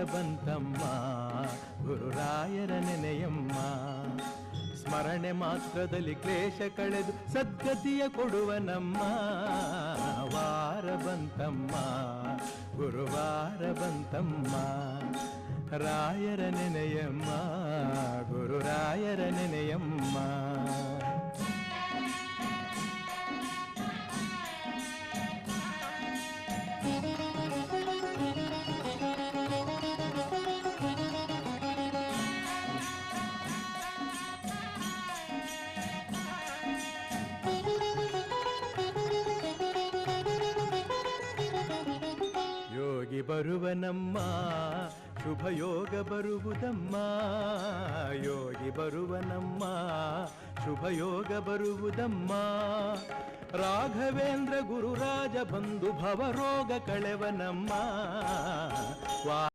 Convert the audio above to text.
ಬಂತಮ್ಮ ಗುರುರಾಯರ ನೆನೆಯಮ್ಮ. ಸ್ಮರಣೆ ಮಾತ್ರದಲ್ಲಿ ಕ್ಲೇಶ ಕಳೆದು ಸದ್ಗತಿಯ ಕೊಡುವ ನಮ್ಮ ವಾರ ಬಂತಮ್ಮ ಗುರುವಾರ ಬಂತಮ್ಮ. ರಾಯರ ನೆನೆಯಮ್ಮ ಗುರುರಾಯರ ನೆನೆಯಮ್ಮ. ಯೋಗಿ ಬರುವನಮ್ಮ ಶುಭಯೋಗ ಬರುವುದಮ್ಮ. ಯೋಗಿ ಬರುವನಮ್ಮ ಶುಭಯೋಗ ಬರುವುದಮ್ಮ. ರಾಘವೇಂದ್ರ ಗುರುರಾಜ ಬಂಧು ಭವರೋಗ ಕಳೆವನಮ್ಮ.